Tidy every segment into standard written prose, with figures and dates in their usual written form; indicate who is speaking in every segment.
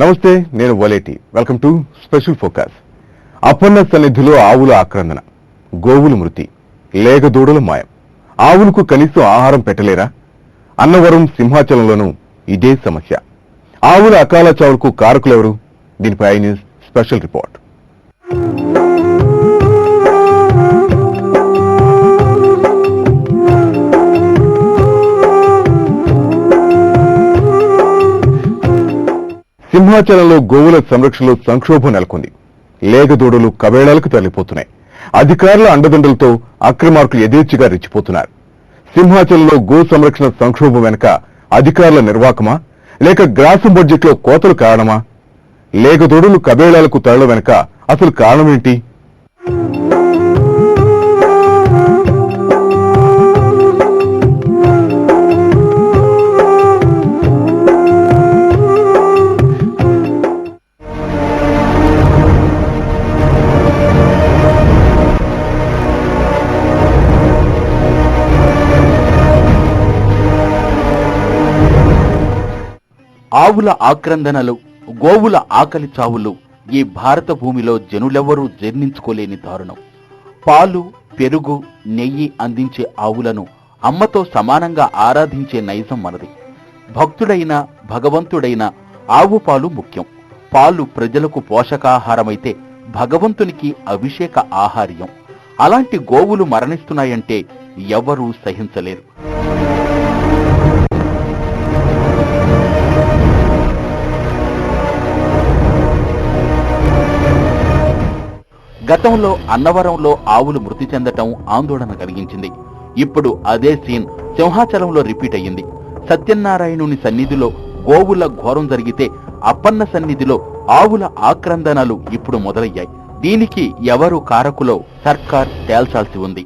Speaker 1: నమస్తే, నేను Valeti. Welcome to special focus. Appanna సన్నిధిలో ఆవుల ఆక్రందన, గోవుల మృతి, లేగదూడల మాయం. ఆవులకు కనీసం ఆహారం పెట్టలేరా? అన్నవరం, సింహాచలంలోనూ ఇదే సమస్య. ఆవుల అకాల చావులకు కారకులెవరు? దీనిపై ఐ న్యూస్ స్పెషల్ రిపోర్ట్. సింహాచలంలో గోవుల సంరక్షణలో సంక్షోభం నెలకొంది. లేగదూడలు కవేళాలకు తరలిపోతున్నాయి. అధికారుల అండదండలతో అక్రమార్కులు యథేచ్ఛగా రెచ్చిపోతున్నారు. సింహాచలంలో గో సంరక్షణ సంక్షోభం వెనుక అధికారుల నిర్వాకమా, లేక గ్రాసం బడ్జెట్లో కోతలు కారణమా? లేగదూడలు కవేళాలకు తరల వెనుక అసలు కారణమేంటి?
Speaker 2: ఆవుల ఆక్రందనలు, గోవుల ఆకలి చావులు ఈ భారత భూమిలో జనులెవరూ జీర్ణించుకోలేని దారుణం. పాలు, పెరుగు, నెయ్యి అందించే ఆవులను అమ్మతో సమానంగా ఆరాధించే నైజం మనది. భక్తుడైన భగవంతుడైన ఆవు పాలు ముఖ్యం. పాలు ప్రజలకు పోషకాహారమైతే భగవంతునికి అభిషేక ఆహార్యం. అలాంటి గోవులు మరణిస్తున్నాయంటే ఎవరూ సహించలేరు. గతంలో అన్నవరంలో ఆవులు మృతి చెందటం ఆందోళన కలిగించింది. ఇప్పుడు అదే సీన్ సింహాచలంలో రిపీట్ అయ్యింది. సత్యనారాయణుని సన్నిధిలో గోవుల ఘోరం జరిగితే అప్పన్న సన్నిధిలో ఆవుల ఆక్రందనలు ఇప్పుడు మొదలయ్యాయి. దీనికి ఎవరు కారకులో సర్కార్ తేల్చాల్సి ఉంది.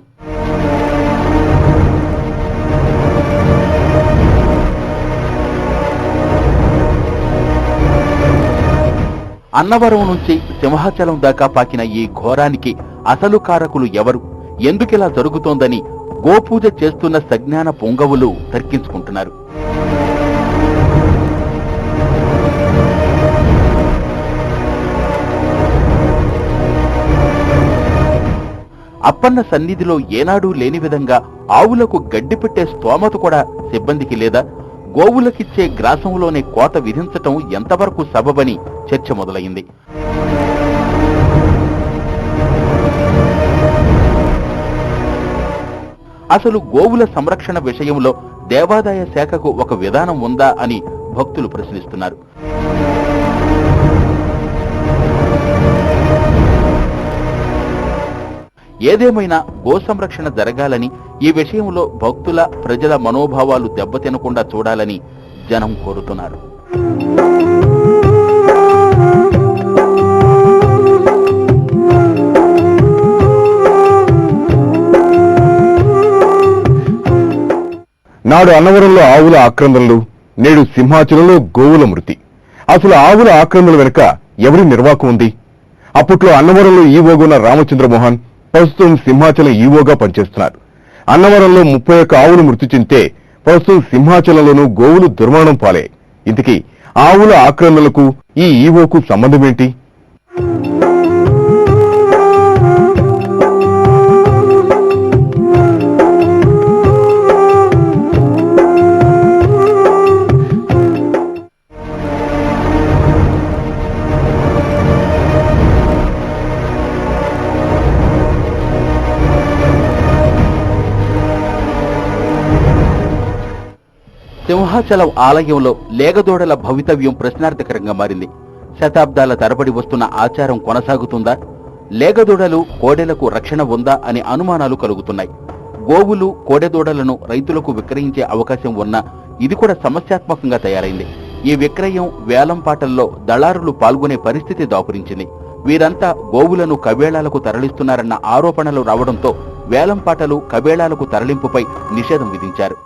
Speaker 2: అన్నవరం నుంచి సింహాచలం దాకా పాకిన ఈ ఘోరానికి అసలు కారకులు ఎవరు? ఎందుకిలా జరుగుతోందని గోపూజ చేస్తున్న సజ్ఞాన పొంగవులు తర్కించుకుంటున్నారు. అప్పన్న సన్నిధిలో ఏనాడూ లేని విధంగా ఆవులకు గడ్డి పెట్టే స్తోమత కూడా సిబ్బందికి లేదా? గోవులకిచ్చే గ్రాసంలోనే కోత విధించటం ఎంతవరకు సబబని చర్చ మొదలైంది. అసలు గోవుల సంరక్షణ విషయంలో దేవాదాయ శాఖకు ఒక విధానం ఉందా అని భక్తులు ప్రశ్నిస్తున్నారు. ఏదేమైనా గో సంరక్షణ జరగాలని, ఈ విషయంలో భక్తుల, ప్రజల మనోభావాలు దెబ్బతినకుండా చూడాలని జనం కోరుతున్నారు.
Speaker 1: నాడు అన్నవరంలో ఆవుల ఆక్రందనలు, నేడు సింహాచలంలో గోవుల మృతి. అసలు ఆవుల ఆక్రందనల వెనుక ఎవరి నిర్వాకం ఉంది? అప్పట్లో అన్నవరంలో ఈవోగా ఉన్న రామచంద్రమోహన్ ప్రస్తుతం సింహాచలం ఈవోగా పనిచేస్తున్నారు. అన్నవరంలో 31 ఆవులు మృతి చెందితే ప్రస్తుతం సింహాచలంలోనూ గోవులు దుర్మరణం పాలే. ఇంతకీ ఆవుల ఆక్రందనలకు ఈ ఈవోకు సంబంధమేంటి?
Speaker 2: సింహాచలం ఆలయంలో లేగదూడల భవితవ్యం ప్రశ్నార్థకరంగా మారింది. శతాబ్దాల తరబడి వస్తున్న ఆచారం కొనసాగుతుందా? లేగదూడలు, కోడెలకు రక్షణ ఉందా అనే అనుమానాలు కలుగుతున్నాయి. గోవులు, కోడెదూడలను రైతులకు విక్రయించే అవకాశం ఉన్నా ఇది కూడా సమస్యాత్మకంగా తయారైంది. ఈ విక్రయం, వేలం పాటల్లో దళారులు పాల్గొనే పరిస్థితి దాపురించింది. వీరంతా గోవులను కవేళాలకు తరలిస్తున్నారన్న ఆరోపణలు రావడంతో వేలం పాటలు, కవేళాలకు తరలింపుపై నిషేధం విధించారు.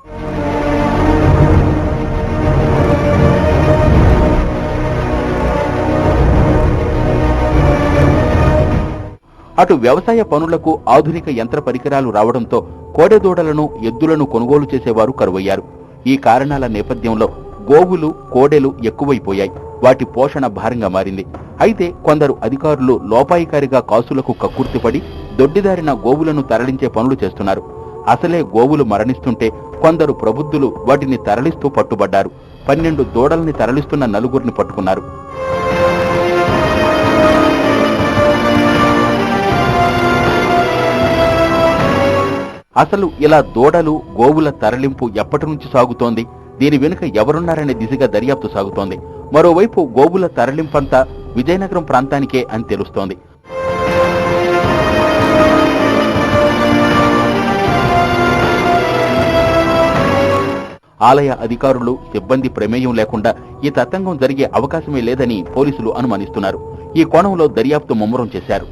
Speaker 2: అటు వ్యవసాయ పనులకు ఆధునిక యంత్ర పరికరాలు రావడంతో కోడెదూడలను, ఎద్దులను కొనుగోలు చేసేవారు కరువయ్యారు. ఈ కారణాల నేపథ్యంలో గోవులు కోడెలు ఎక్కువైపోయాయి. వాటి పోషణ భారంగా మారింది. అయితే కొందరు అధికారులు లోపాయికారిగా కాసులకు కక్కుర్తిపడి దొడ్డిదారిన గోవులను తరలించే పనులు చేస్తున్నారు. అసలే గోవులు మరణిస్తుంటే కొందరు ప్రబుద్ధులు వాటిని తరలిస్తూ పట్టుబడ్డారు. 12 దూడల్ని తరలిస్తున్న నలుగురిని పట్టుకున్నారు. అసలు ఇలా దూడలు గోవుల తరలింపు ఎప్పటి నుంచి సాగుతోంది? దీని వెనుక ఎవరున్నారనే దిశగా దర్యాప్తు సాగుతోంది. మరోవైపు గోవుల తరలింపంతా విజయనగరం ప్రాంతానికే అని తెలుస్తోంది. ఆలయ అధికారులు సిబ్బంది ప్రమేయం లేకుండా ఈ తతంగం జరిగే అవకాశమే లేదని పోలీసులు అనుమానిస్తున్నారు. ఈ కోణంలో దర్యాప్తు ముమ్మరం చేశారు.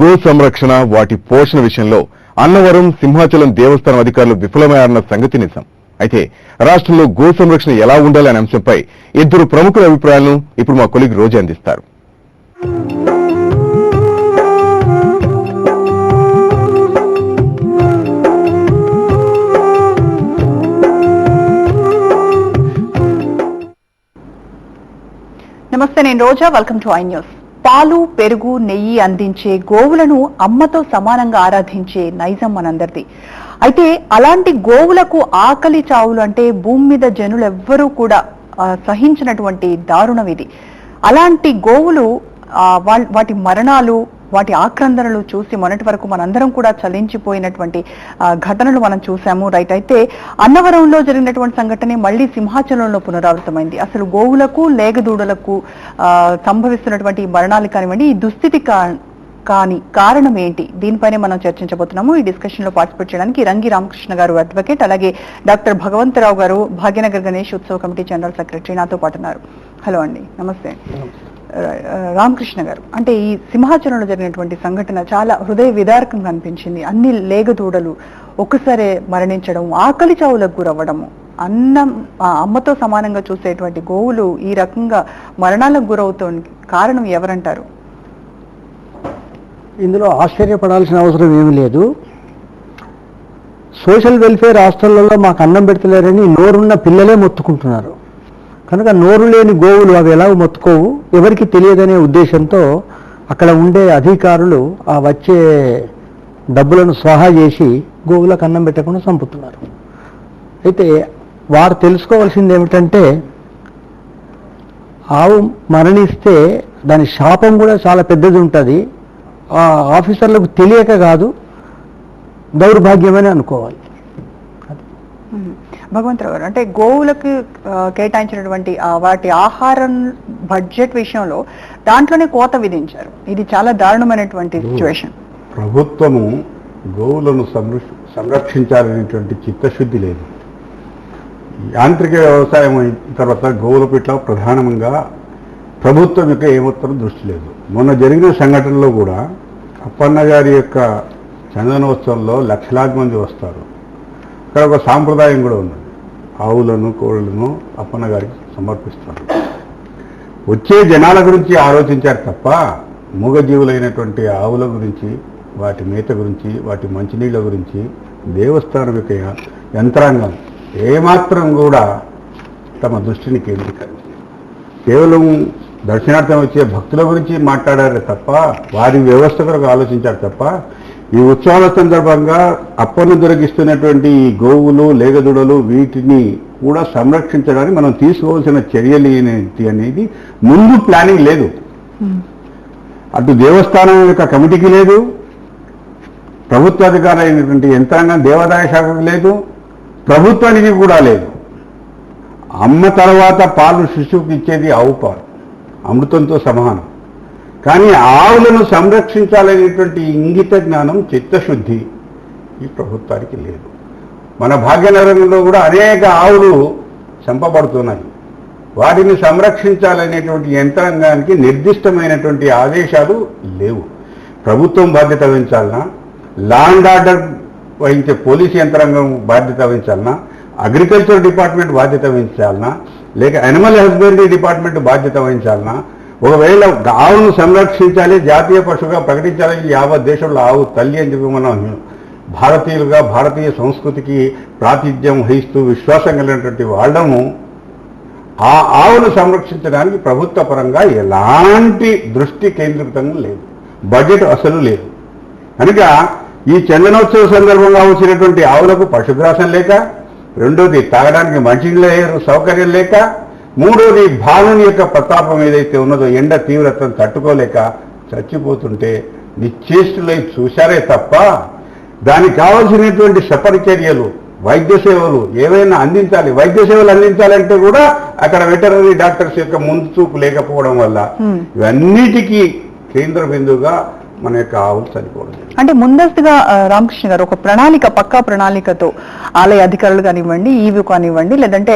Speaker 1: గో సంరక్షణ, వాటి పోషణ విషయంలో అన్నవరం, సింహాచలం దేవస్థానం అధికారులు విఫలమయ్యారన్న సంగతి నిజం. అయితే రాష్ట్రంలో గో సంరక్షణ ఎలా ఉండాలి అనే అంశంపై 2 ప్రముఖుల అభిప్రాయాలను ఇప్పుడు మా కొలీగ్ రోజు అందిస్తారు.
Speaker 3: నమస్తే, నేను Roja. Welcome to I news. పాలు, పెరుగు, నెయ్యి అందించే గోవులను అమ్మతో సమానంగా ఆరాధించే నైజం మనందరిది. అయితే అలాంటి గోవులకు ఆకలి చావులు అంటే భూమి మీద జనులు ఎవ్వరూ కూడా సహించినటువంటి దారుణం ఇది. అలాంటి గోవులు వాటి మరణాలు, వాటి ఆక్రందనలు చూసి మొన్నటి వరకు మనందరం కూడా చలించిపోయినటువంటి ఘటనలు మనం చూసాము. రైట్. అయితే అన్నవరంలో జరిగినటువంటి సంఘటన మళ్లీ సింహాచలంలో పునరావృతమైంది. అసలు గోవులకు, లేగదూడలకు సంభవిస్తున్నటువంటి మరణాలు కానివ్వండి, ఈ దుస్థితి కానీ కారణం ఏంటి, దీనిపైనే మనం చర్చించబోతున్నాము. ఈ డిస్కషన్ లో పార్టిసిపేట్ చేయడానికి రంగి రామకృష్ణ గారు అడ్వకేట్, అలాగే డాక్టర్ భగవంతరావు గారు భాగ్యనగర్ గణేష్ ఉత్సవ కమిటీ జనరల్ సెక్రటరీ నాతో పాటు ఉన్నారు. హలో అండి, నమస్తే. రామకృష్ణ గారు, అంటే ఈ సింహాచలంలో జరిగినటువంటి సంఘటన చాలా హృదయ విదారకంగా అనిపించింది. అన్ని లేగదూడలు ఒక్కసారే మరణించడం, ఆకలి చావులకు గురవ్వడము, అమ్మతో సమానంగా చూసేటువంటి గోవులు ఈ రకంగా మరణాలకు గురవుతోంది. కారణం ఎవరంటారు?
Speaker 4: ఇందులో ఆశ్చర్యపడాల్సిన అవసరం ఏమీ లేదు. సోషల్ వెల్ఫేర్ హాస్టళ్లలో మాకు అన్నం పెడతలేరని నోరున్న పిల్లలే మొత్తుకుంటున్నారు. కనుక నోరు లేని గోవులు అవి ఎలా మొత్తుకోవు, ఎవరికి తెలియదనే ఉద్దేశంతో అక్కడ ఉండే అధికారులు ఆ వచ్చే డబ్బులను స్వాహా చేసి గోవులకు అన్నం పెట్టకుండా చంపుతున్నారు. అయితే వారు తెలుసుకోవాల్సింది ఏమిటంటే, ఆవు మరణిస్తే దాని శాపం కూడా చాలా పెద్దది ఉంటుంది. ఆ ఆఫీసర్లకు తెలియక కాదు, దౌర్భాగ్యమని అనుకోవాలి.
Speaker 3: భగవంతరావు గారు, అంటే గోవులకు కేటాయించినటువంటి వాటి ఆహారం బడ్జెట్ విషయంలో దాంట్లోనే కోత విధించారు. ఇది చాలా దారుణమైనటువంటి సిచ్యువేషన్.
Speaker 5: ప్రభుత్వము గోవులను సంరక్షించాలనేటువంటి చిత్తశుద్ధి లేదు. యాంత్రిక వ్యవసాయం అయిన తర్వాత గోవుల పట్ల ప్రధానంగా ప్రభుత్వం యొక్క ఏమాత్రం దృష్టి లేదు. మొన్న జరిగిన సంఘటనలో కూడా అప్పన్న గారి యొక్క చందనోత్సవంలో లక్షలాది మంది వస్తారు. అక్కడ ఒక సాంప్రదాయం కూడా ఉన్నది. ఆవులను, కోళ్లను అప్పన్న గారికి సమర్పిస్తారు. వచ్చే జనాల గురించి ఆలోచించారు తప్ప మూగజీవులైనటువంటి ఆవుల గురించి, వాటి మేత గురించి, వాటి మంచినీళ్ళ గురించి దేవస్థానం యొక్క యంత్రాంగం ఏమాత్రం కూడా తమ దృష్టిని కేంద్రీకరించింది. కేవలం దర్శనార్థం వచ్చే భక్తుల గురించి మాట్లాడారు తప్ప, వారి వ్యవస్థ కొరకు ఆలోచించారు తప్ప, ఈ ఉత్సవాల సందర్భంగా అప్పను దొరికిస్తున్నటువంటి ఈ గోవులు, లేగదూడలు వీటిని కూడా సంరక్షించడానికి మనం తీసుకోవాల్సిన చర్యలు ఏంటి అనేది ముందు ప్లానింగ్ లేదు. అటు దేవస్థానం యొక్క కమిటీకి లేదు, ప్రభుత్వాధికారైనటువంటి యంత్రాంగం దేవాదాయ శాఖకు లేదు, ప్రభుత్వానికి కూడా లేదు. అమ్మ తర్వాత పాలు శిశువుకి ఇచ్చేది ఆవు పాలు, అమృతంతో సమానం. కానీ ఆవులను సంరక్షించాలనేటువంటి ఇంగిత జ్ఞానం, చిత్తశుద్ధి ఈ ప్రభుత్వానికి లేదు. మన భాగ్యనగరంలో కూడా అనేక ఆవులు చంపబడుతున్నాయి. వాటిని సంరక్షించాలనేటువంటి యంత్రాంగానికి నిర్దిష్టమైనటువంటి ఆదేశాలు లేవు. ప్రభుత్వం బాధ్యత వహించాలన్నా, లా అండ్ ఆర్డర్ వహించే పోలీసు యంత్రాంగం బాధ్యత వహించాలన్నా, అగ్రికల్చర్ డిపార్ట్మెంట్ బాధ్యత వహించాలన్నా, లేక యానిమల్ హస్బెండరీ డిపార్ట్మెంట్ బాధ్యత వహించాలన్నా, ఒకవేళ ఆవును సంరక్షించాలి, జాతీయ పశువుగా ప్రకటించాలని యావత్ దేశంలో ఆవు తల్లి అని చెప్పి మనం భారతీయులుగా భారతీయ సంస్కృతికి ప్రాతిథ్యం వహిస్తూ విశ్వాసం కలిగినటువంటి వాళ్ళము ఆ ఆవును సంరక్షించడానికి ప్రభుత్వ పరంగా ఎలాంటి దృష్టి కేంద్రీకృతంగా లేదు, బడ్జెట్ అసలు లేదు. కనుక ఈ చందనోత్సవ సందర్భంగా వచ్చినటువంటి ఆవులకు పశుగ్రాసం లేక, రెండోది తాగడానికి మంచినీళ్ళ సౌకర్యం లేక, మూడోది బాలుని యొక్క ప్రతాపం ఏదైతే ఉన్నదో ఎండ తీవ్రతను తట్టుకోలేక చచ్చిపోతుంటే నిశ్చేష్టులై చూశారే తప్ప దానికి కావాల్సినటువంటి సపరిచర్యలు, వైద్య సేవలు ఏవైనా అందించాలి. వైద్య సేవలు అందించాలంటే కూడా అక్కడ వెటరనరీ డాక్టర్స్ యొక్క ముందు చూపు లేకపోవడం వల్ల ఇవన్నిటికీ కేంద్ర బిందువుగా మన యొక్క ఆవులు చనిపోవడం.
Speaker 3: అంటే ముందస్తుగా రామకృష్ణ గారు ఒక ప్రణాళిక, పక్కా ప్రణాళికతో ఆలయ అధికారులు కానివ్వండి, ఈవీ కానివ్వండి, లేదంటే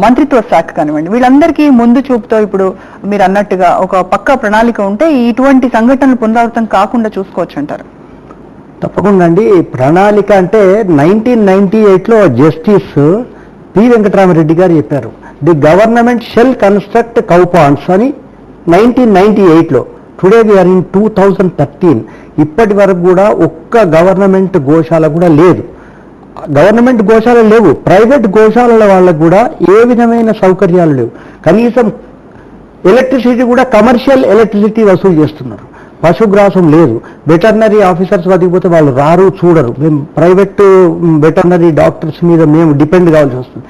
Speaker 3: మంత్రిత్వ శాఖ కానివ్వండి, వీళ్ళందరికీ ముందు చూపుతో ఇప్పుడు మీరు అన్నట్టుగా ఒక పక్కా ప్రణాళిక ఉంటే ఇటువంటి సంఘటనలు పునరావృతం కాకుండా చూసుకోవచ్చు అంటారు.
Speaker 4: తప్పకుండా అండి. ప్రణాళిక అంటే 1998లో జస్టిస్ పి వెంకటరామరెడ్డి గారు చెప్పారు, the government shall construct cow ponds అని 1998లో. Today we are in 2013. ఇప్పటి వరకు కూడా ఒక్క గవర్నమెంట్ గోశాల కూడా లేదు. గవర్నమెంట్ గోశాల లేవు, ప్రైవేట్ గోశాలల వాళ్ళకు కూడా ఏ విధమైన సౌకర్యాలు లేవు. కనీసం ఎలక్ట్రిసిటీ కూడా కమర్షియల్ ఎలక్ట్రిసిటీ వసూలు చేస్తున్నారు. పశుగ్రాసం లేదు. వెటర్నరీ ఆఫీసర్స్ వద్దకు పోతే వాళ్ళు రారు, చూడరు. మేము ప్రైవేట్ వెటర్నరీ డాక్టర్స్ మీద మేము డిపెండ్ కావాల్సి వస్తుంది.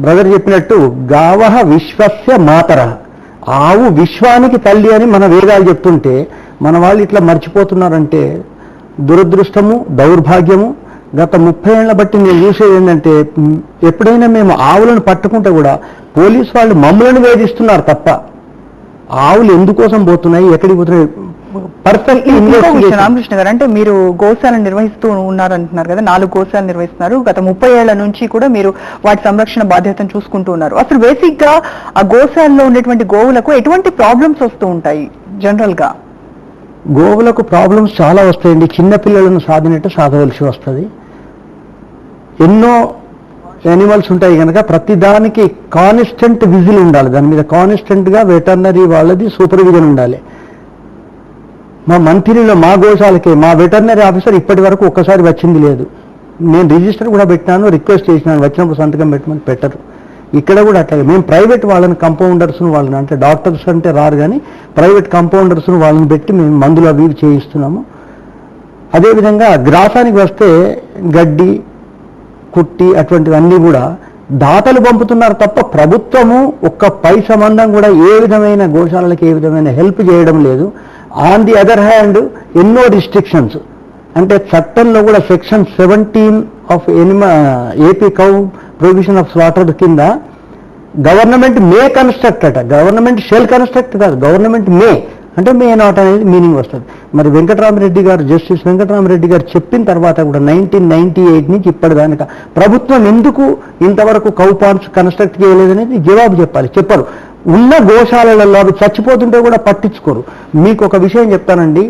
Speaker 4: బ్రదర్ చెప్పినట్టు గావహ విశ్వస్య మాతరః, ఆవు విశ్వానికి తల్లి అని మన వేదాలు చెప్తుంటే మన వాళ్ళు ఇట్లా మర్చిపోతున్నారంటే దురదృష్టము, దౌర్భాగ్యము. గత 30 ఏళ్ల బట్టి నేను చూసేది ఏంటంటే, ఎప్పుడైనా మేము ఆవులను పట్టుకుంటే కూడా పోలీసు వాళ్ళు మమ్మల్ని వేధిస్తున్నారు తప్ప ఆవులు ఎందుకోసం పోతున్నాయి, ఎక్కడికి పోతున్నాయి పర్ఫెక్ట్.
Speaker 3: రామకృష్ణ గారు, అంటే మీరు గోశాలను నిర్వహిస్తూ ఉన్నారంటున్నారు కదా, 4 గోశాలను నిర్వహిస్తున్నారు. గత 30 ఏళ్ల నుంచి కూడా మీరు వాటి సంరక్షణ బాధ్యతను చూసుకుంటూ ఉన్నారు. అసలు బేసిక్ గా ఆ గోశాలలో ఉండేటువంటి గోవులకు ఎటువంటి ప్రాబ్లమ్స్ వస్తూ ఉంటాయి జనరల్ గా?
Speaker 4: గోవులకు ప్రాబ్లమ్స్ చాలా వస్తాయండి. చిన్నపిల్లలను సాధినట్టు సాధవలసి వస్తుంది. ఎన్నో యానిమల్స్ ఉంటాయి కనుక ప్రతిదానికి కాన్స్టెంట్ విజిల్ ఉండాలి. దాని మీద కాన్స్టెంట్ గా వెటర్నరీ వాళ్ళది సూపర్విజన్ ఉండాలి. మా మంత్రిలో మా గోశాలకే మా వెటర్నరీ ఆఫీసర్ ఇప్పటి వరకు ఒక్కసారి వచ్చింది లేదు. నేను రిజిస్టర్ కూడా పెట్టినాను, రిక్వెస్ట్ చేసినాను, వచ్చినప్పుడు సంతకం పెట్టమని పెట్టరు. ఇక్కడ కూడా అట్లాగే మేము ప్రైవేట్ వాళ్ళని కంపౌండర్స్ వాళ్ళని, అంటే డాక్టర్స్ అంటే రారు కానీ ప్రైవేట్ కంపౌండర్స్ వాళ్ళని పెట్టి మేము మందులు అవి చేయిస్తున్నాము. అదేవిధంగా గ్రాసానికి వస్తే గడ్డి, కుట్టి అటువంటివన్నీ కూడా దాతలు పంపుతున్నారు తప్ప ప్రభుత్వము ఒక్క పై సంబంధం కూడా ఏ విధమైన గోశాలకి ఏ విధమైన హెల్ప్ చేయడం లేదు. ఆన్ ది అదర్ హ్యాండ్ ఎన్నో రిస్ట్రిక్షన్స్, అంటే చట్టంలో కూడా section 17 of AP cow prohibition of slaughter కింద గవర్నమెంట్ మే కన్స్ట్రక్ట్ అట, గవర్నమెంట్ షెల్ కన్స్ట్రక్ట్ కాదు, గవర్నమెంట్ మే అంటే మే నాట్ అనేది మీనింగ్ వస్తుంది. మరి వెంకటరామరెడ్డి గారు, జస్టిస్ వెంకటరామరెడ్డి గారు చెప్పిన తర్వాత కూడా 1998 నుంచి ఇప్పటిదానిక ప్రభుత్వం ఎందుకు ఇంతవరకు కౌ పాండ్స్ కన్స్ట్రక్ట్ చేయలేదనేది జవాబు చెప్పాలి. చెప్పరు. ఉన్న గోశాలలో అవి చచ్చిపోతుంటే కూడా పట్టించుకోరు. మీకు ఒక విషయం చెప్తానండి,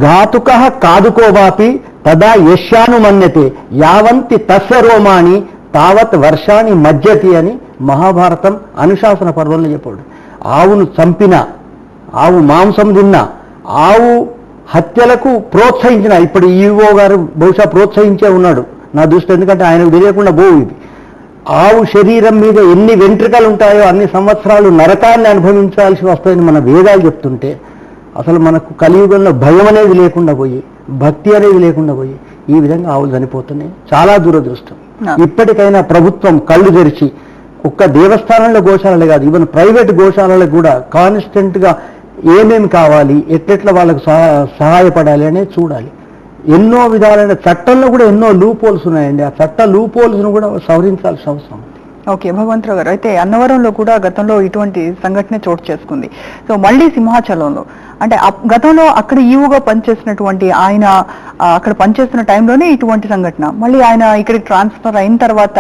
Speaker 4: ఘాతుక కాదుకోవాపి తదా యశ్యానుమన్యతే యావంతి తస్య రోమాణి తావత్ వర్షాన్ని మజ్జతి అని మహాభారతం అనుశాసన పర్వంలో చెప్పాడు. ఆవును చంపిన, ఆవు మాంసం తిన్న, ఆవు హత్యలకు ప్రోత్సహించిన, ఇప్పుడు ఈవో గారు బహుశా ప్రోత్సహించే ఉన్నాడు నా దృష్టి, ఎందుకంటే ఆయనకు తెలియకుండా పోవు ఇది. ఆవు శరీరం మీద ఎన్ని వెంట్రుకలు ఉంటాయో అన్ని సంవత్సరాలు నరకాన్ని అనుభవించాల్సి వస్తుందని మన వేదాలు చెప్తుంటే అసలు మనకు కలియుగంలో భయం అనేది లేకుండా పోయి, భక్తి అనేది లేకుండా పోయి ఈ విధంగా ఆవులు చనిపోతున్నాయి. చాలా దురదృష్టం. ఇప్పటికైనా ప్రభుత్వం కళ్ళు తెరిచి ఒక్క దేవస్థానంలో గోశాలలే కాదు, ఈవెన్ ప్రైవేట్ గోశాలలకు కూడా కాన్స్టెంట్ గా ఏమేమి కావాలి, ఎట్లెట్లా వాళ్ళకు సహాయపడాలి అనేది చూడాలి. ఎన్నో విధాలైన చట్టంలో కూడా ఎన్నో లూప్ హోల్స్ ఉన్నాయండి. ఆ చట్ట లూప్ హోల్స్ ను కూడా సవరించాల్సిన అవసరం ఉంది.
Speaker 3: ఓకే భగవంతరావు గారు, అయితే అన్నవరంలో కూడా గతంలో ఇటువంటి సంఘటన చోటు చేసుకుంది. సో మళ్ళీ సింహాచలంలో, అంటే గతంలో అక్కడ ఈవుగా పనిచేసినటువంటి ఆయన అక్కడ పనిచేస్తున్న టైంలోనే ఇటువంటి సంఘటన, మళ్ళీ ఆయన ఇక్కడికి ట్రాన్స్ఫర్ అయిన తర్వాత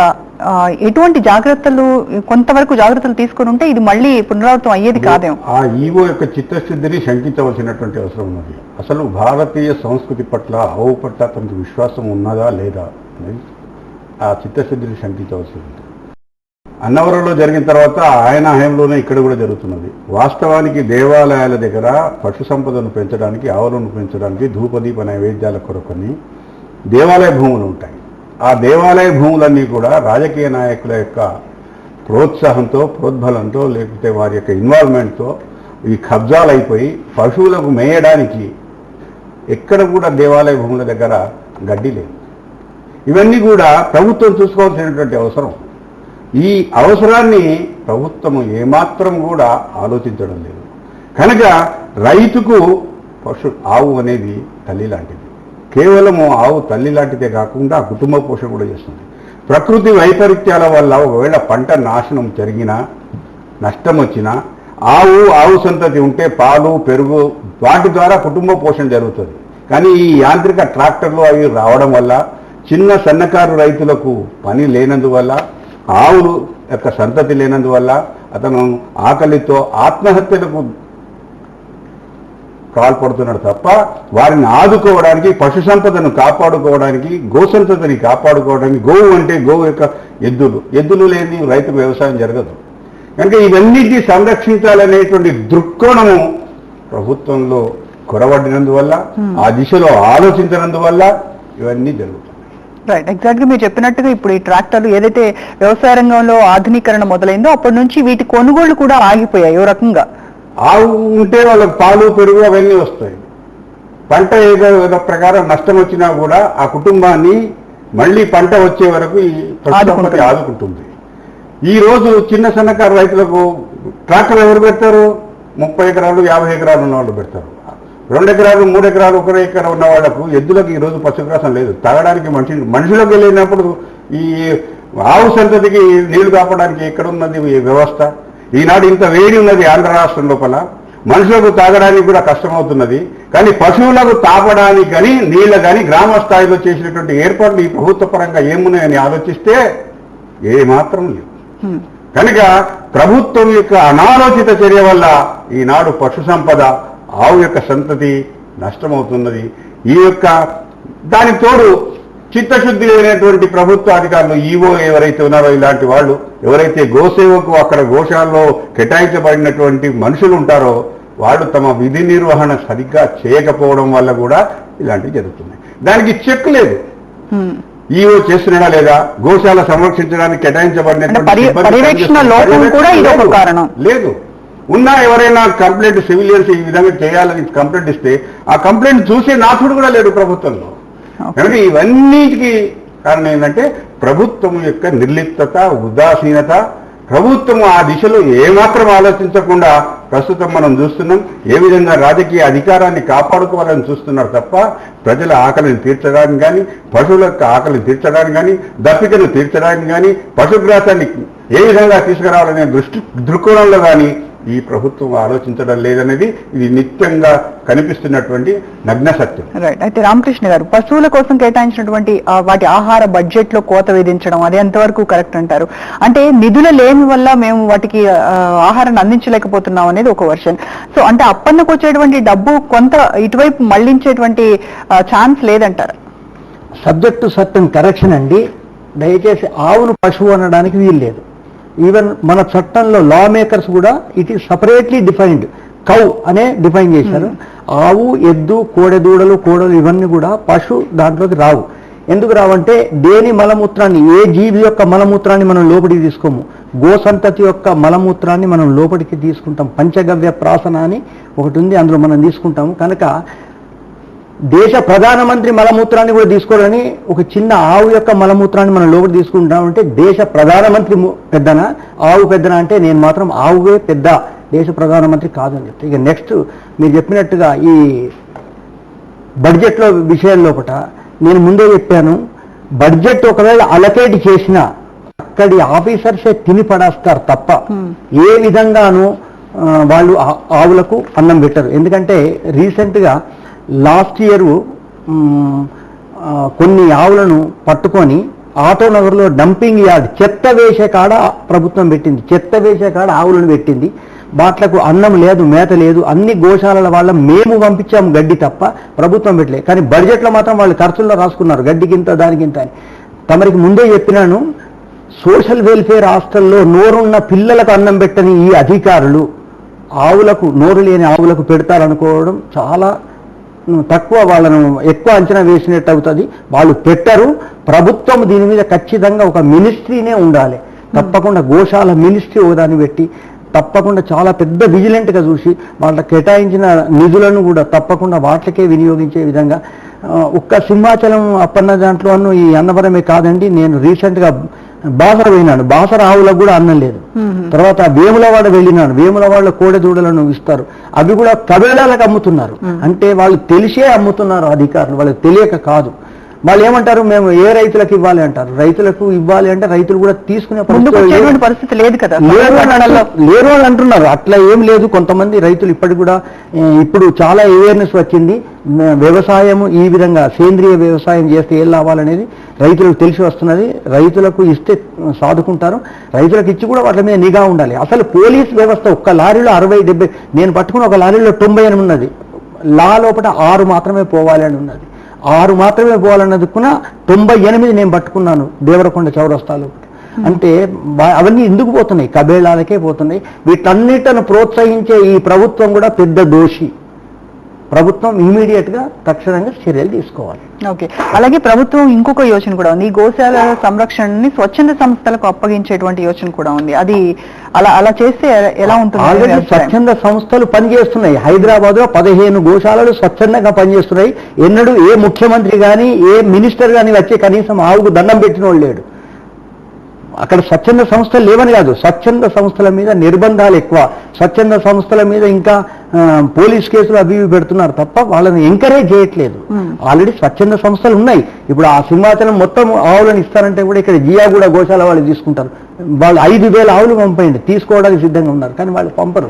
Speaker 3: ఎటువంటి జాగ్రత్తలు, కొంతవరకు జాగ్రత్తలు తీసుకుని ఉంటే ఇది మళ్ళీ పునరావృతం అయ్యేది కాదేమో.
Speaker 5: ఆ ఈవో యొక్క చిత్తశుద్ధిని శంకించవలసినటువంటి అవసరం ఉన్నది. అసలు భారతీయ సంస్కృతి పట్ల, ఆవు పట్ల తనకు విశ్వాసం ఉన్నదా లేదా అనేది ఆ చిత్తశుద్ధిని శంకించవలసి ఉంది. అన్నవరంలో జరిగిన తర్వాత ఆయన హయాంలోనే ఇక్కడ కూడా జరుగుతున్నది. వాస్తవానికి దేవాలయాల దగ్గర పశు సంపదను పెంచడానికి, ఆవులను పెంచడానికి ధూపదీప నైవేద్యాల కొరకని దేవాలయ భూములు ఉంటాయి. ఆ దేవాలయ భూములన్నీ కూడా రాజకీయ నాయకుల యొక్క ప్రోత్సాహంతో, ప్రోద్బలంతో, లేకపోతే వారి యొక్క ఇన్వాల్వ్మెంట్తో ఈ కబ్జాలు అయిపోయి పశువులకు మేయడానికి ఎక్కడ కూడా దేవాలయ భూముల దగ్గర గడ్డి లేదు. ఇవన్నీ కూడా ప్రభుత్వం చూసుకోవాల్సినటువంటి అవసరం. ఈ అవసరాన్ని ప్రభుత్వం ఏమాత్రం కూడా ఆలోచించడం లేదు. కనుక రైతుకు ఆవు అనేది తల్లి లాంటిది. కేవలము ఆవు తల్లి లాంటిదే కాకుండా కుటుంబ పోషణ కూడా చేస్తుంది. ప్రకృతి వైపరీత్యాల వల్ల ఒకవేళ పంట నాశనం జరిగినా, నష్టం వచ్చినా ఆవు సంతతి ఉంటే పాలు, పెరుగు వాటి ద్వారా కుటుంబ పోషణ జరుగుతుంది. కానీ ఈ యాంత్రిక ట్రాక్టర్లు అవి రావడం వల్ల చిన్న సన్నకారు రైతులకు పని లేనందువల్ల, ఆవులు యొక్క సంతతి లేనందువల్ల అతను ఆకలితో ఆత్మహత్యలకు పాల్పడుతున్నాడు తప్ప వారిని ఆదుకోవడానికి, పశు సంపదను కాపాడుకోవడానికి, గోసంతతిని కాపాడుకోవడానికి, గోవు అంటే గోవు యొక్క ఎద్దులు లేని రైతుకు వ్యవసాయం జరగదు. కనుక ఇవన్నిటినీ సంరక్షించాలనేటువంటి దృక్కోణము ప్రభుత్వంలో కొరవడినందువల్ల, ఆ దిశలో ఆలోచించినందువల్ల ఇవన్నీ జరుగుతాయి.
Speaker 3: రైట్, ఎగ్జాక్ట్ గా మీరు చెప్పినట్టుగా ఇప్పుడు ఈ ట్రాక్టర్లు ఏదైతే వ్యవసాయ రంగంలో ఆధునీకరణ మొదలైందో అప్పటి నుంచి వీటి కొనుగోళ్లు కూడా ఆగిపోయాయి. ఓ రకంగా
Speaker 5: ఆవు ఉంటే వాళ్ళకి పాలు, పెరుగు అవన్నీ వస్తాయి. పంట ఏదో ప్రకారం నష్టం వచ్చినా కూడా ఆ కుటుంబాన్ని మళ్ళీ పంట వచ్చే వరకు ఈ పశుసంపద ఆదుకుంటుంది. ఈ రోజు చిన్న సన్నకారు రైతులకు ట్రాక్టర్ ఎవరు పెడతారు? 30 ఎకరాలు 50 ఎకరాలు ఉన్న వాళ్ళు పెడతారు. 2 ఎకరాలు 3 ఎకరాలు 1 ఎకరా ఉన్న వాళ్లకు ఎద్దులకు ఈ రోజు పశుగ్రాసం లేదు. తాగడానికి మనుషులకు వెళ్ళినప్పుడు ఈ ఆవు సంతతికి నీళ్లు కాపడానికి ఎక్కడున్నది ఈ వ్యవస్థ? ఈనాడు ఇంత వేడి ఉన్నది ఆంధ్ర రాష్ట్రం లోపల, మనుషులకు తాగడానికి కూడా కష్టమవుతున్నది. కానీ పశువులకు తాపడానికి కానీ నీళ్ళ కానీ గ్రామ స్థాయిలో చేసినటువంటి ఏర్పాట్లు ఈ ప్రభుత్వ పరంగా ఏమున్నాయని ఆలోచిస్తే ఏమాత్రం లేవు. కనుక ప్రభుత్వం యొక్క అనాలోచిత చర్య వల్ల ఈనాడు పశు సంపద, ఆవు యొక్క సంతతి నష్టమవుతున్నది. ఈ యొక్క దానికి తోడు చిత్తశుద్ధి లేనటువంటి ప్రభుత్వ అధికారులు, ఈవో ఎవరైతే ఉన్నారో ఇలాంటి వాళ్ళు, ఎవరైతే గోసేవకు అక్కడ గోశాలలో కేటాయించబడినటువంటి మనుషులు ఉంటారో వాళ్ళు తమ విధి నిర్వహణ సరిగ్గా చేయకపోవడం వల్ల కూడా ఇలాంటివి జరుగుతున్నాయి. దానికి చెక్ లేదు. ఈవో చేస్తున్నాడా లేదా? గోశాల సంరక్షించడానికి కేటాయించబడినటువంటి లేదు. ఉన్నా ఎవరైనా కంప్లైంట్, సివిలియన్స్ ఈ విధంగా చేయాలని కంప్లైంట్ ఇస్తే ఆ కంప్లైంట్ చూసే నాథుడు కూడా లేడు ప్రభుత్వంలో. కనుక ఇవన్నిటికీ కారణం ఏంటంటే ప్రభుత్వం యొక్క నిర్లిప్తత, ఉదాసీనత. ప్రభుత్వం ఆ దిశలో ఏమాత్రం ఆలోచించకుండా ప్రస్తుతం మనం చూస్తున్నాం. ఏ విధంగా రాజకీయ అధికారాన్ని కాపాడుకోవాలని చూస్తున్నారు తప్ప ప్రజల ఆకలిని తీర్చడానికి కానీ, పశువుల యొక్క ఆకలిని తీర్చడానికి కానీ, దప్పికను తీర్చడానికి కానీ, పశుగ్రాసాన్ని ఏ విధంగా తీసుకురావాలనే దృక్కోణంలో కానీ ఈ ప్రభుత్వం ఆలోచించడం లేదనేది ఇది నిత్యంగా కనిపిస్తున్నటువంటి నగ్న సత్యం.
Speaker 3: రైట్. అయితే రామకృష్ణ గారు, పశువుల కోసం కేటాయించినటువంటి వాటి ఆహార బడ్జెట్ లో కోత విధించడం అది ఎంతవరకు కరెక్ట్ అంటారు? అంటే నిధుల లేని వల్ల మేము వాటికి ఆహారాన్ని అందించలేకపోతున్నాం అనేది ఒక వర్షన్. సో అంటే అప్పన్నకు వచ్చేటువంటి డబ్బు కొంత ఇటువైపు మళ్లించేటువంటి ఛాన్స్ లేదంటారా?
Speaker 4: సబ్జెక్ట్ టు సర్టన్ కరెక్షన్ అండి. దయచేసి ఆవును పశువు అనడానికి వీలు లేదు. ఈవెన్ మన చట్టంలో లా మేకర్స్ కూడా it is separately defined. Cow అనే డిఫైన్ చేశారు. ఆవు, ఎద్దు, కోడెదూడలు, కోడలు ఇవన్నీ కూడా పశు దాంట్లోకి రావు. ఎందుకు రావంటే దేని మలమూత్రాన్ని, ఏ జీవి యొక్క మలమూత్రాన్ని మనం లోపలికి తీసుకోము. గోసంతతి యొక్క మలమూత్రాన్ని మనం లోపలికి తీసుకుంటాం. పంచగవ్య ప్రాసన అని ఒకటి ఉంది, అందులో మనం తీసుకుంటాము. కనుక దేశ ప్రధానమంత్రి మలమూత్రాన్ని కూడా తీసుకోవాలని, ఒక చిన్న ఆవు యొక్క మలమూత్రాన్ని మనం లోపలి తీసుకుంటామంటే దేశ ప్రధానమంత్రి పెద్దనా, ఆవు పెద్దనా అంటే నేను మాత్రం ఆవువే పెద్ద, దేశ ప్రధానమంత్రి కాదని చెప్తే. ఇక నెక్స్ట్ మీరు చెప్పినట్టుగా ఈ బడ్జెట్లో విషయం లోపల నేను ముందే చెప్పాను, బడ్జెట్ ఒకవేళ అలకేట్ చేసినా అక్కడి ఆఫీసర్సే తిని పడేస్తారు తప్ప ఏ విధంగానూ వాళ్ళు ఆవులకు అన్నం పెట్టరు. ఎందుకంటే రీసెంట్గా లాస్ట్ ఇయర్ కొన్ని ఆవులను పట్టుకొని ఆటోనగర్లో డంపింగ్ యార్డ్, చెత్త వేసే కాడ ప్రభుత్వం పెట్టింది. చెత్త వేసే కాడ ఆవులను పెట్టింది. వాట్లకు అన్నం లేదు, మేత లేదు. అన్ని గోశాలల వాళ్ళ మేము పంపించాము గడ్డి తప్ప ప్రభుత్వం పెట్టలేదు. కానీ బడ్జెట్లో మాత్రం వాళ్ళు ఖర్చుల్లో రాసుకున్నారు గడ్డికింత దానికింత అని. తమరికి ముందే చెప్పినాను, సోషల్ వెల్ఫేర్ హాస్టల్లో నోరున్న పిల్లలకు అన్నం పెట్టని ఈ అధికారులు ఆవులకు, నోరు లేని ఆవులకు పెడతారనుకోవడం చాలా తక్కువ, వాళ్ళను ఎక్కువ అంచనా వేసినట్టు అవుతుంది. వాళ్ళు పెట్టరు. ప్రభుత్వం దీని మీద ఖచ్చితంగా ఒక మినిస్ట్రీనే ఉండాలి. తప్పకుండా గోశాల మినిస్ట్రీ ఒకదాన్ని పెట్టి తప్పకుండా చాలా పెద్ద విజిలెంట్గా చూసి వాళ్ళకి కేటాయించిన నిధులను కూడా తప్పకుండా వాటికే వినియోగించే విధంగా ఒక్క సింహాచలం అప్పన్న దాంట్లో ఈ అన్నవరమే కాదండి. నేను రీసెంట్గా బాసర పోయినాను. బాసర ఆవులకు కూడా అన్నం లేదు. తర్వాత వేములవాడ వెళ్ళినాను. వేములవాడలో కోడెదూడలను ఇస్తారు. అవి కూడా కబేళాలకు అమ్ముతున్నారు. అంటే వాళ్ళు తెలిసే అమ్ముతున్నారు అధికారులు, వాళ్ళకి తెలియక కాదు. వాళ్ళు ఏమంటారు, మేము ఏ రైతులకు ఇవ్వాలి అంటారు. రైతులకు ఇవ్వాలి అంటే రైతులు కూడా తీసుకునే
Speaker 3: పరిస్థితి లేదు కదా,
Speaker 4: లేరు అని అంటున్నారు. అట్లా ఏం లేదు. కొంతమంది రైతులు ఇప్పటికి కూడా, ఇప్పుడు చాలా అవేర్నెస్ వచ్చింది. వ్యవసాయం ఈ విధంగా సేంద్రియ వ్యవసాయం చేస్తే ఏం లాభాలనేది రైతులకు తెలిసి వస్తున్నది. రైతులకు ఇస్తే సాదుకుంటారు. రైతులకు ఇచ్చి కూడా వాటి మీద నిఘా ఉండాలి. అసలు పోలీస్ వ్యవస్థ ఒక్క లారీలో 60-70, నేను పట్టుకున్న ఒక లారీలో 98 ఉన్నది. లా లోపల 6 మాత్రమే పోవాలి అని ఉన్నది. 6 మాత్రమే పోవాలన్నదుకున్న 98 నేను పట్టుకున్నాను దేవరకొండ చౌరస్తాలో. అంటే అవన్నీ ఎందుకు పోతున్నాయి? కబేళాలకే పోతున్నాయి. వీటన్నిటిని ప్రోత్సహించే ఈ ప్రభుత్వం కూడా పెద్ద దోషి. ప్రభుత్వం ఇమీడియట్ గా తక్షణంగా చర్యలు తీసుకోవాలి.
Speaker 3: ఓకే, అలాగే ప్రభుత్వం ఇంకొక యోచన కూడా ఉంది. ఈ గోశాల సంరక్షణని స్వచ్ఛంద సంస్థలకు అప్పగించేటువంటి యోచన కూడా ఉంది. అది అలా చేస్తే ఎలా ఉంటుంది?
Speaker 4: ఆల్రెడీ స్వచ్ఛంద సంస్థలు పనిచేస్తున్నాయి. హైదరాబాద్ లో 15 గోశాలలు స్వచ్ఛందంగా పనిచేస్తున్నాయి. ఎన్నడూ ఏ ముఖ్యమంత్రి కానీ ఏ మినిస్టర్ కానీ వచ్చి కనీసం ఆవుకు దండం పెట్టిన వాళ్ళు లేడు. అక్కడ స్వచ్ఛంద సంస్థలు లేవని కాదు, స్వచ్ఛంద సంస్థల మీద నిర్బంధాలు ఎక్కువ. స్వచ్ఛంద సంస్థల మీద ఇంకా పోలీస్ కేసులు అవి పెడుతున్నారు తప్ప వాళ్ళని ఎంకరేజ్ చేయట్లేదు. ఆల్రెడీ స్వచ్ఛంద సంస్థలు ఉన్నాయి. ఇప్పుడు ఆ సింహాచలం మొత్తం ఆవులను ఇస్తారంటే కూడా ఇక్కడ జియాగూడ గోశాల వాళ్ళు తీసుకుంటారు. వాళ్ళు 5,000 ఆవులు పంపేయండి, తీసుకోవడానికి సిద్ధంగా ఉన్నారు. కానీ వాళ్ళు పంపరు.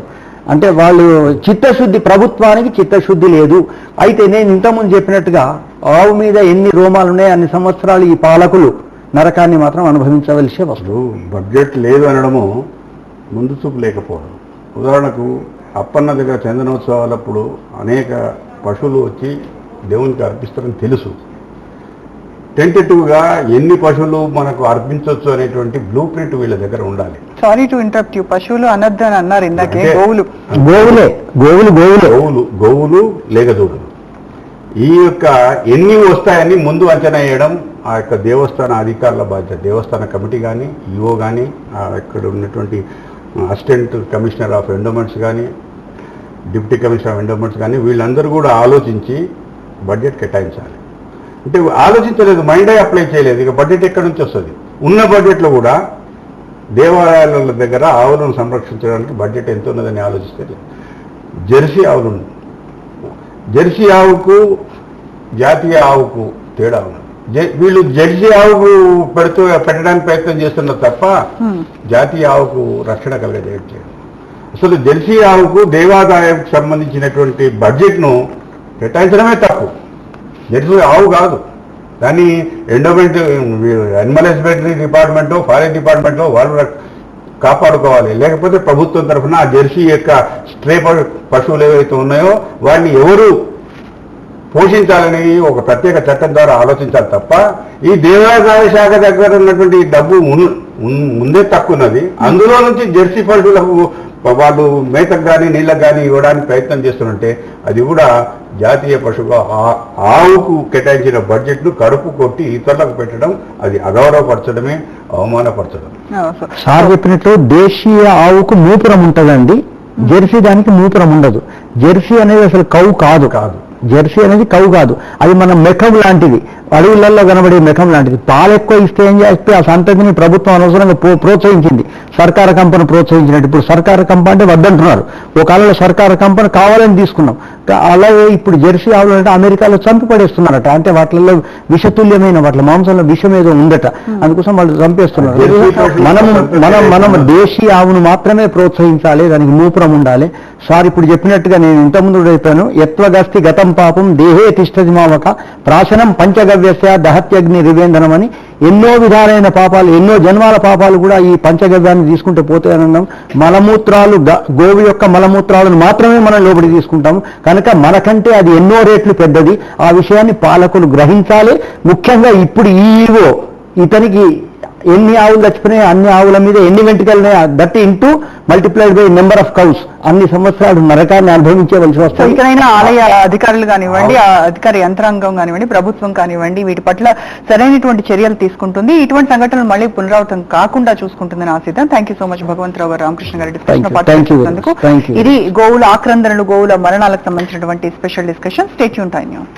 Speaker 4: అంటే వాళ్ళు చిత్తశుద్ధి, ప్రభుత్వానికి చిత్తశుద్ధి లేదు. అయితే నేను ఇంతకుముందు చెప్పినట్టుగా ఆవు మీద ఎన్ని రోమాలు ఉన్నాయి అన్ని సంవత్సరాలు ఈ పాలకులు నరకాన్ని మాత్రం అనుభవించవలసి వస్తుంది.
Speaker 5: బడ్జెట్ లేదు అనడము ముందు చూపు లేకపోవడం. ఉదాహరణకు అప్పన్న దగ్గర చందనోత్సవాలప్పుడు అనేక పశువులు వచ్చి దేవునికి అర్పిస్తారని తెలుసు. టెంటేటివ్గా ఎన్ని పశువులు మనకు అర్పించవచ్చు అనేటువంటి బ్లూ ప్రింట్ వీళ్ళ దగ్గర ఉండాలి.
Speaker 3: సారీ టు ఇంటరప్ట్ యూ, పశువులు అనద్దు అని అన్నారు ఇందాకే.
Speaker 5: గోవులు లేగదూడలు ఈ యొక్క ఎన్ని వస్తాయని ముందు అంచనా వేయడం ఆ యొక్క దేవస్థాన అధికారుల బాధ్యత. దేవస్థాన కమిటీ కానీ, ఈఓ కానీ, ఇక్కడ ఉన్నటువంటి అసిస్టెంట్ కమిషనర్ ఆఫ్ ఎండోమెంట్స్ కానీ, డిప్యూటీ కమిషనర్ ఆఫ్ ఎండోమెంట్స్ కానీ వీళ్ళందరూ కూడా ఆలోచించి బడ్జెట్ కేటాయించాలి. అంటే ఆలోచించలేదు, మైండే అప్లై చేయలేదు. ఇక బడ్జెట్ ఎక్కడి నుంచి వస్తుంది? ఉన్న బడ్జెట్లో కూడా దేవాలయాల దగ్గర ఆవులను సంరక్షించడానికి బడ్జెట్ ఎంత ఉన్నదని ఆలోచిస్తే జెర్సీ ఆవులు, జెర్సీ ఆవుకు జాతీయ ఆవుకు తేడా ఉన్నది. వీళ్ళు జెర్సీ ఆవుకు పెట్టడానికి ప్రయత్నం చేస్తున్నారు తప్ప జాతీయ ఆవుకు రక్షణ కలగజేయట్లేదు. అసలు జెర్సీ ఆవుకు దేవాదాయానికి సంబంధించినటువంటి బడ్జెట్ను కేటాయించడమే తప్పు. జెర్సీ ఆవు కాదు, దాన్ని ఎండోమెంట్, యానిమల్ హస్బెండరీ డిపార్ట్మెంటో ఫారెస్ట్ డిపార్ట్మెంటో వాళ్ళు కాపాడుకోవాలి. లేకపోతే ప్రభుత్వం తరఫున ఆ జెర్సీ యొక్క స్ట్రే పశువులు ఏవైతే ఉన్నాయో వాటిని ఎవరు పోషించాలని ఒక ప్రత్యేక చట్టం ద్వారా ఆలోచించాలి తప్ప ఈ దేవాదాయ శాఖ దగ్గర ఉన్నటువంటి డబ్బు ముందే తక్కువన్నది. అందులో నుంచి జెర్సీ పశువులకు వాళ్ళు మేతకు కానీ నీళ్ళకు కానీ ఇవ్వడానికి ప్రయత్నం చేస్తుంటే అది కూడా జాతీయ పశువుగా ఆవుకు కేటాయించిన బడ్జెట్ను కడుపు కొట్టి ఇతరులకు పెట్టడం అది అగౌరవపరచడమే, అవమానపరచడం.
Speaker 4: సార్ చెప్పినట్లు దేశీయ ఆవుకు మూపురం ఉంటుందండి, జెర్సీ దానికి మూపురం ఉండదు. జెర్సీ అనేది అసలు కౌ కాదు. జెర్సీ అనేది కౌ కాదు, అది మన మెఖం లాంటిది, అడవులలో కనబడే మెఖం లాంటిది. పాలు ఎక్కువ ఇస్తే ఏం చేస్తే ఆ సంతతిని ప్రభుత్వం అనవసరంగా ప్రోత్సహించింది, సర్కార కంపెనీ ప్రోత్సహించినట్టు. ఇప్పుడు సర్కార కంపెనీ అంటే వద్దంటున్నారు. ఒక కాలంలో సర్కార కంపెనీ కావాలని తీసుకున్నాం. అలాగే ఇప్పుడు జెర్సీ ఆవులు అంటే అమెరికాలో చంపి పడేస్తున్నారట. అంటే వాటిల్లో విషతుల్యమైన వాటి మాంసంలో విషం ఏదో ఉందట, అందుకోసం వాళ్ళు చంపేస్తున్నారు. మనం దేశీ ఆవును మాత్రమే ప్రోత్సహించాలి, దానికి మూపురం ఉండాలి. సార్ ఇప్పుడు చెప్పినట్టుగా నేను ఇంతకుముందు చెప్పాను, యత్వగస్తి గతం పాపం దేహే తిష్టది మావక ప్రాశనం పంచగవ్యస్య దహత్యగ్ని రివేందనం అని ఎన్నో విధాలైన పాపాలు, ఎన్నో జన్మాల పాపాలు కూడా ఈ పంచగవ్యాన్ని తీసుకుంటే పోతాయనన్నాం. మలమూత్రాలు, గోవు యొక్క మలమూత్రాలను మాత్రమే మనం లోపలి తీసుకుంటాము కనుక మనకంటే అది ఎన్నో రేట్లు పెద్దది. ఆ విషయాన్ని పాలకులు గ్రహించాలి. ముఖ్యంగా ఇప్పుడు ఈవో ఇతనికి ఎన్ని ఆవులు చచ్చిపోయినాయి అన్ని ఆవుల మీద ఎన్ని వెంట్రుకలున్నాయి that into multiplied by number of cows అన్ని సంవత్సరాలు నరకాన్ని అనుభవించవలసి
Speaker 3: సో
Speaker 4: వస్తుంది.
Speaker 3: ఇకనైనా ఆలయ అధికారులు కానివ్వండి, ఆ అధికార యంత్రాంగం కానివ్వండి, ప్రభుత్వం కానివ్వండి, వీటి పట్ల సరైనటువంటి చర్యలు తీసుకుంటుంది. ఇటువంటి సంఘటనలు మళ్ళీ పునరావృతం కాకుండా చూసుకుంటుందని ఆశిద్దాం. Thank you so much Bhagavantha Rao గారు, రామకృష్ణ గారి డిస్కషన్ లో పాల్గొన్నందుకు.
Speaker 4: Thank you.
Speaker 3: ఇది గోవుల ఆక్రందనలు, గోవుల మరణాలకు సంబంధించినటువంటి special discussion. Stay tune to I news.